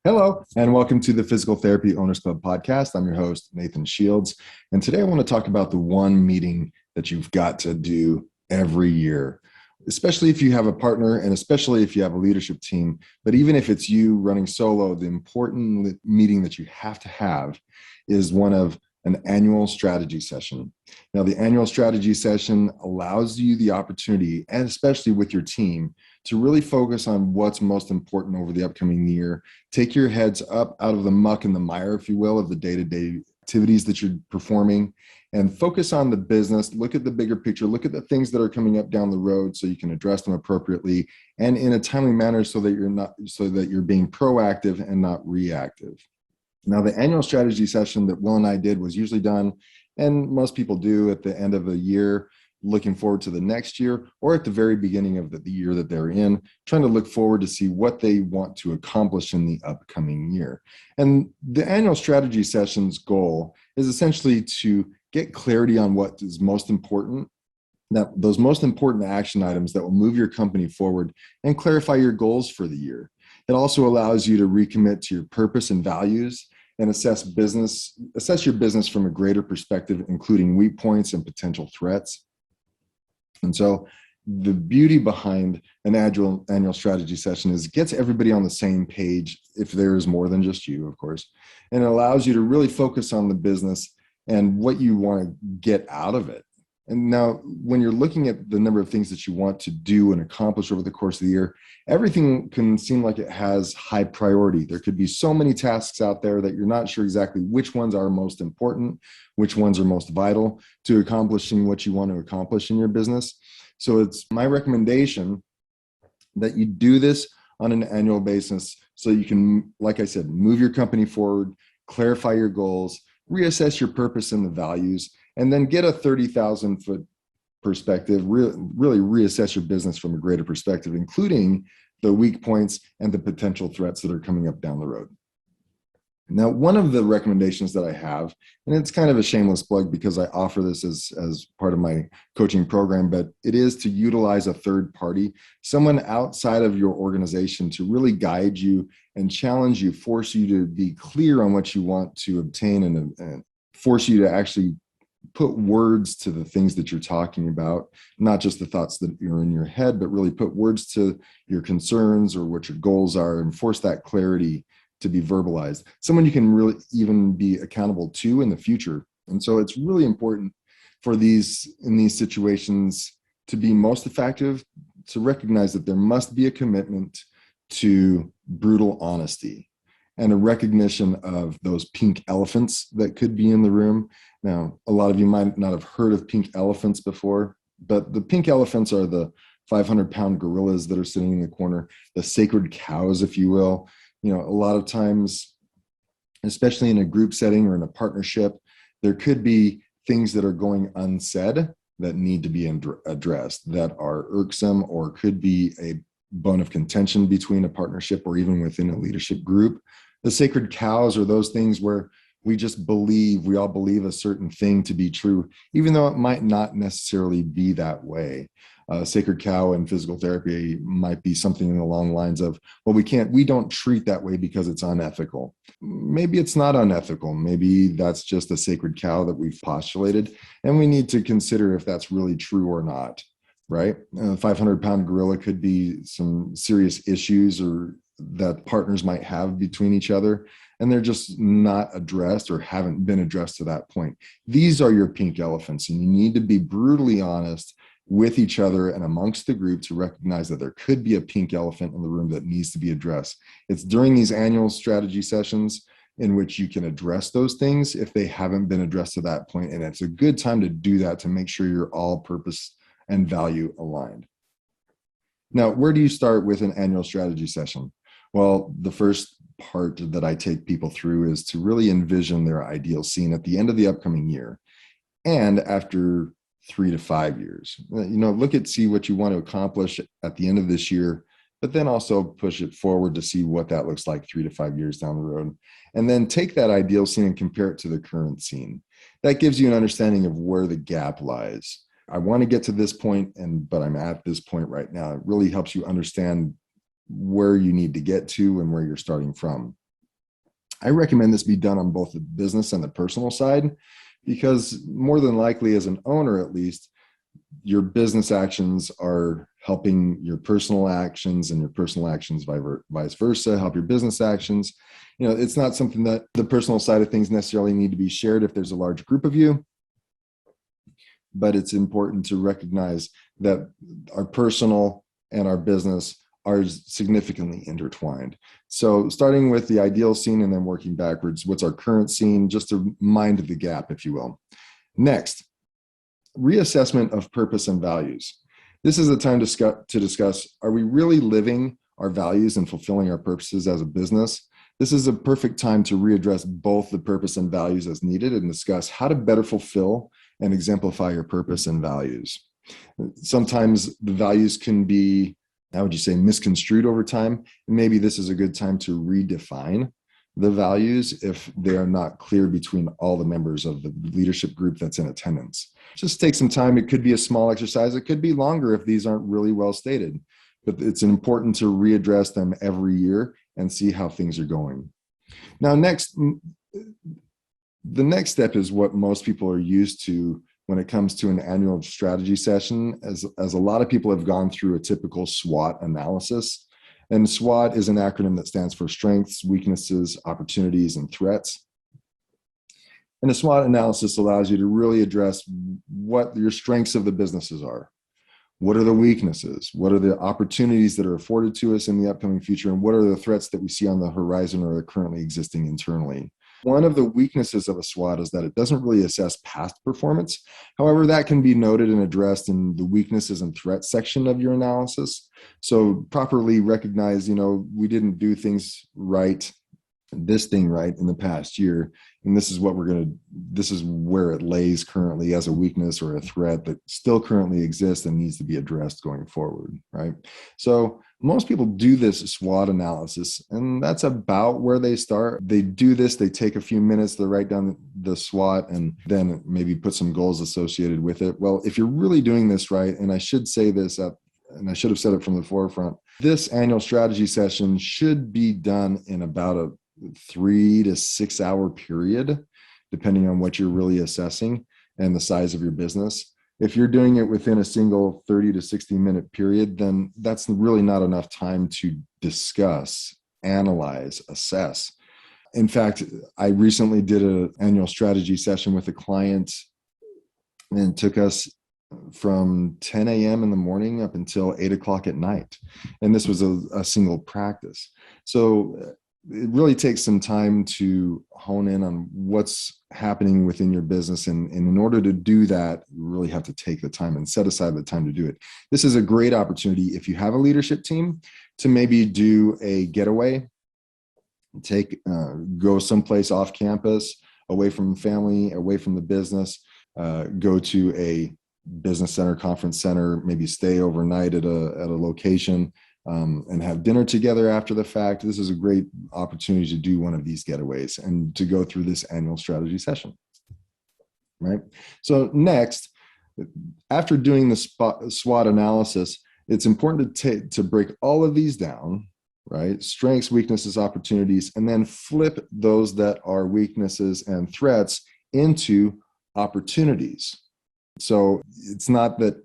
Hello, and welcome to the Physical Therapy Owners Club podcast. I'm your host, Nathan Shields. And today I want to talk about the one meeting that you've got to do every year, especially if you have a partner and especially if you have a leadership team. But even if it's you running solo, the important meeting that you have to have is one of an annual strategy session. Now, the annual strategy session allows you the opportunity, and especially with your team, to really focus on what's most important over the upcoming year. Take your heads up out of the muck and the mire, if you will, of the day-to-day activities that you're performing, and focus on the business. Look at the bigger picture. Look at the things that are coming up down the road so you can address them appropriately and in a timely manner so that you're being proactive and not reactive. Now, the annual strategy session that Will and I did was usually done, and most people do at the end of a year, looking forward to the next year, or at the very beginning of the year that they're in, trying to look forward to see what they want to accomplish in the upcoming year. And the annual strategy session's goal is essentially to get clarity on what is most important, those most important action items that will move your company forward, and clarify your goals for the year. It also allows you to recommit to your purpose and values and assess your business from a greater perspective, including weak points and potential threats. And so the beauty behind an annual strategy session is it gets everybody on the same page, if there is more than just you, of course, and it allows you to really focus on the business and what you want to get out of it. And now, when you're looking at the number of things that you want to do and accomplish over the course of the year, everything can seem like it has high priority. There could be so many tasks out there that you're not sure exactly which ones are most important, which ones are most vital to accomplishing what you want to accomplish in your business. So it's my recommendation that you do this on an annual basis so you can, like I said, move your company forward, clarify your goals, reassess your purpose and the values, and then get a 30,000-foot perspective, really reassess your business from a greater perspective, including the weak points and the potential threats that are coming up down the road. Now, one of the recommendations that I have, and it's kind of a shameless plug because I offer this as part of my coaching program, but it is to utilize a third party, someone outside of your organization to really guide you and challenge you, force you to be clear on what you want to obtain and force you to actually put words to the things that you're talking about, not just the thoughts that are in your head, but really put words to your concerns or what your goals are and force that clarity to be verbalized. Someone you can really even be accountable to in the future. And so it's really important in these situations to be most effective, to recognize that there must be a commitment to brutal honesty and a recognition of those pink elephants that could be in the room. Now, a lot of you might not have heard of pink elephants before, but the pink elephants are the 500-pound gorillas that are sitting in the corner, the sacred cows, if you will. A lot of times, especially in a group setting or in a partnership, there could be things that are going unsaid that need to be addressed, that are irksome or could be a bone of contention between a partnership or even within a leadership group. The sacred cows are those things where we all believe a certain thing to be true, even though it might not necessarily be that way. Sacred cow in physical therapy might be something along the lines of, well, we don't treat that way because it's unethical. Maybe it's not unethical. Maybe that's just a sacred cow that we've postulated, and we need to consider if that's really true or not, right? A 500-pound gorilla could be some serious issues or that partners might have between each other, and they're just not addressed or haven't been addressed to that point. These are your pink elephants, and you need to be brutally honest with each other and amongst the group to recognize that there could be a pink elephant in the room that needs to be addressed. It's during these annual strategy sessions in which you can address those things if they haven't been addressed to that point, and it's a good time to do that to make sure you're all purpose and value aligned. Now, where do you start with an annual strategy session? Well, the first part that I take people through is to really envision their ideal scene at the end of the upcoming year and after 3 to 5 years. See what you want to accomplish at the end of this year, but then also push it forward to see what that looks like 3 to 5 years down the road. And then take that ideal scene and compare it to the current scene. That gives you an understanding of where the gap lies. I want to get to this point, but I'm at this point right now. It really helps you understand where you need to get to and where you're starting from. I recommend this be done on both the business and the personal side, because more than likely, as an owner at least, your business actions are helping your personal actions, and your personal actions vice versa help your business actions. It's not something that the personal side of things necessarily need to be shared if there's a large group of you, but it's important to recognize that our personal and our business are significantly intertwined. So starting with the ideal scene and then working backwards, what's our current scene, just to mind the gap, if you will. Next, reassessment of purpose and values. This is a time to discuss, are we really living our values and fulfilling our purposes as a business? This is a perfect time to readdress both the purpose and values as needed and discuss how to better fulfill and exemplify your purpose and values. Sometimes the values can be, how would you say, misconstrued over time. And maybe this is a good time to redefine the values if they are not clear between all the members of the leadership group that's in attendance. Just take some time. It could be a small exercise. It could be longer if these aren't really well stated, but it's important to readdress them every year and see how things are going. Now, the next step is what most people are used to when it comes to an annual strategy session, as a lot of people have gone through a typical SWOT analysis. And SWOT is an acronym that stands for strengths, weaknesses, opportunities, and threats. And a SWOT analysis allows you to really address what your strengths of the businesses are. What are the weaknesses? What are the opportunities that are afforded to us in the upcoming future? And what are the threats that we see on the horizon or are currently existing internally? One of the weaknesses of a SWOT is that it doesn't really assess past performance. However, that can be noted and addressed in the weaknesses and threats section of your analysis. So properly recognize, we didn't do things right, this thing right in the past year. And this is where it lays currently as a weakness or a threat that still currently exists and needs to be addressed going forward, right? So most people do this SWOT analysis, and that's about where they start. They do this, they take a few minutes to write down the SWOT and then maybe put some goals associated with it. Well, if you're really doing this right, and I should say this up, and I should have said it from the forefront, this annual strategy session should be done in about a 3 to 6 hour period, depending on what you're really assessing and the size of your business. If you're doing it within a single 30 to 60 minute period, then that's really not enough time to discuss, analyze, assess. In fact, I recently did an annual strategy session with a client, and it took us from 10 a.m. in the morning up until 8 o'clock at night. And this was a single practice. So it really takes some time to hone in on what's happening within your business. And in order to do that, you really have to take the time and set aside the time to do it. This is a great opportunity if you have a leadership team to maybe do a getaway, go someplace off campus, away from family, away from the business, go to a business center, conference center, maybe stay overnight at a location, and have dinner together after the fact. This is a great opportunity to do one of these getaways and to go through this annual strategy session, right? So next, after doing the SWOT analysis, it's important to break all of these down, right? Strengths, weaknesses, opportunities, and then flip those that are weaknesses and threats into opportunities. So it's not that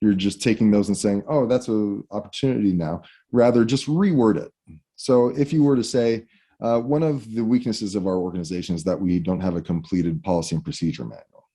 you're just taking those and saying, oh, that's an opportunity now. Rather, just reword it. So if you were to say, one of the weaknesses of our organization is that we don't have a completed policy and procedure manual,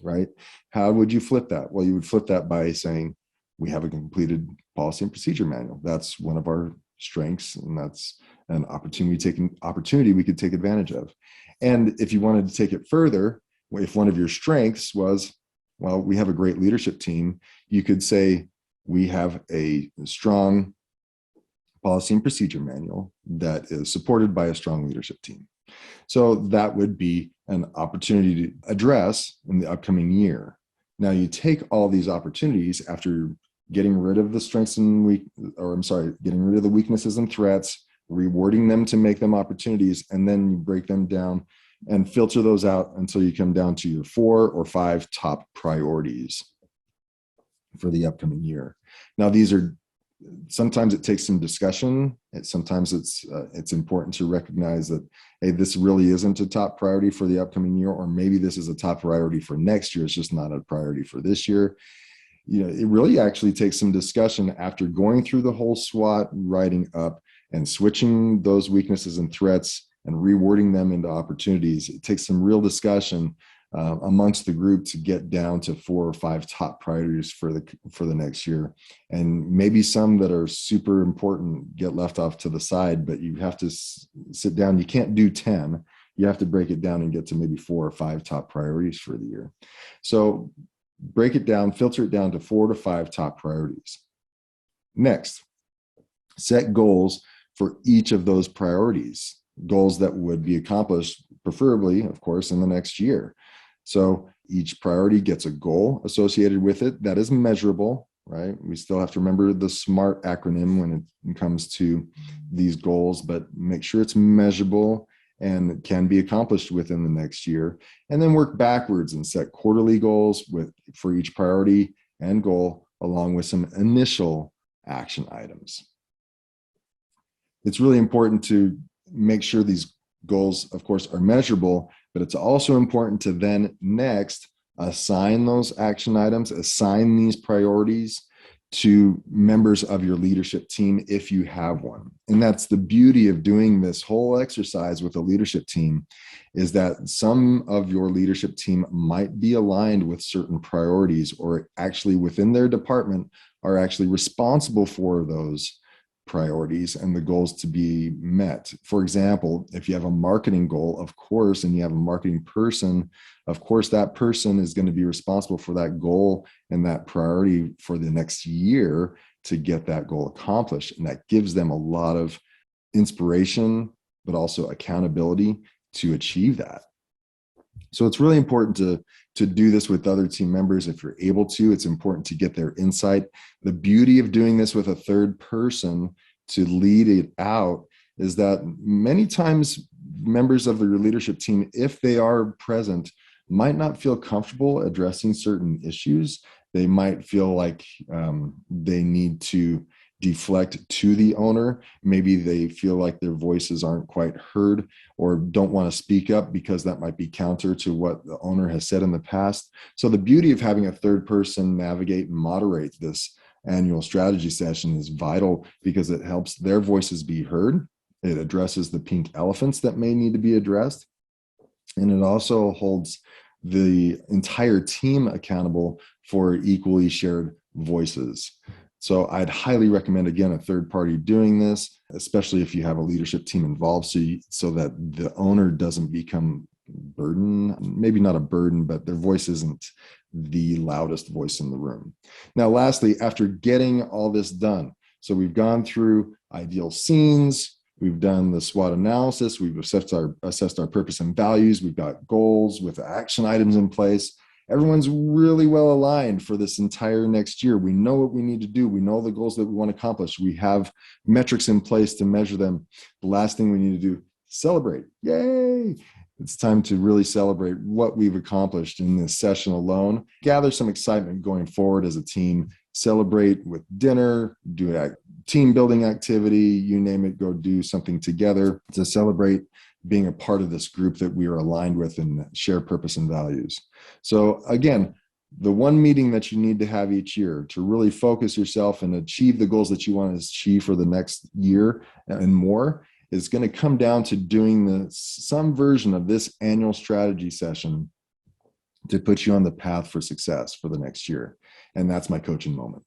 right? How would you flip that? Well, you would flip that by saying, we have a completed policy and procedure manual. That's one of our strengths, and that's an opportunity we could take advantage of. And if you wanted to take it further, if one of your strengths was, well, we have a great leadership team, you could say, we have a strong policy and procedure manual that is supported by a strong leadership team. So that would be an opportunity to address in the upcoming year. Now you take all these opportunities after getting rid of the strengths and getting rid of the weaknesses and threats, rewarding them to make them opportunities, and then you break them down and filter those out until you come down to your 4 or 5 top priorities for the upcoming year. Now, these are Sometimes it takes some discussion. Sometimes it's important to recognize that, hey, this really isn't a top priority for the upcoming year, or maybe this is a top priority for next year. It's just not a priority for this year. It really actually takes some discussion after going through the whole SWOT, writing up and switching those weaknesses and threats and rewording them into opportunities. It takes some real discussion amongst the group to get down to 4 or 5 top priorities for the next year, and maybe some that are super important get left off to the side. But you have to sit down. You can't do 10. You have to break it down and get to maybe 4 or 5 top priorities for the year. So break it down, filter it down to 4 to 5 top priorities. Next, set goals for each of those priorities, goals that would be accomplished, preferably, of course, in the next year. So each priority gets a goal associated with it that is measurable, right? We still have to remember the SMART acronym when it comes to these goals, but make sure it's measurable and can be accomplished within the next year. And then work backwards and set quarterly goals for each priority and goal, along with some initial action items. It's really important to make sure these goals, of course, are measurable, but it's also important to then next assign those action items, assign these priorities to members of your leadership team if you have one. And that's the beauty of doing this whole exercise with a leadership team, is that some of your leadership team might be aligned with certain priorities, or actually within their department are actually responsible for those priorities and the goals to be met. For example, if you have a marketing goal, of course, and you have a marketing person, of course, that person is going to be responsible for that goal and that priority for the next year to get that goal accomplished. And that gives them a lot of inspiration, but also accountability to achieve that. So it's really important to do this with other team members if you're able to. It's important to get their insight. The beauty of doing this with a third person to lead it out is that many times members of your leadership team, if they are present, might not feel comfortable addressing certain issues. They might feel like they need to deflect to the owner. Maybe they feel like their voices aren't quite heard, or don't want to speak up because that might be counter to what the owner has said in the past. So the beauty of having a third person navigate and moderate this annual strategy session is vital, because it helps their voices be heard. It addresses the pink elephants that may need to be addressed. And it also holds the entire team accountable for equally shared voices. So I'd highly recommend, again, a third party doing this, especially if you have a leadership team involved, so that the owner doesn't become burden, maybe not a burden, but their voice isn't the loudest voice in the room. Now, lastly, after getting all this done, so we've gone through ideal scenes, we've done the SWOT analysis, we've assessed our purpose and values, we've got goals with action items in place. Everyone's really well aligned for this entire next year. We know what we need to do. We know the goals that we want to accomplish. We have metrics in place to measure them. The last thing we need to do, celebrate. Yay! It's time to really celebrate what we've accomplished in this session alone. Gather some excitement going forward as a team. Celebrate with dinner, do a team building activity, you name it, go do something together to celebrate being a part of this group that we are aligned with and share purpose and values. So again, the one meeting that you need to have each year to really focus yourself and achieve the goals that you want to achieve for the next year and more is going to come down to doing some version of this annual strategy session to put you on the path for success for the next year. And that's my coaching moment.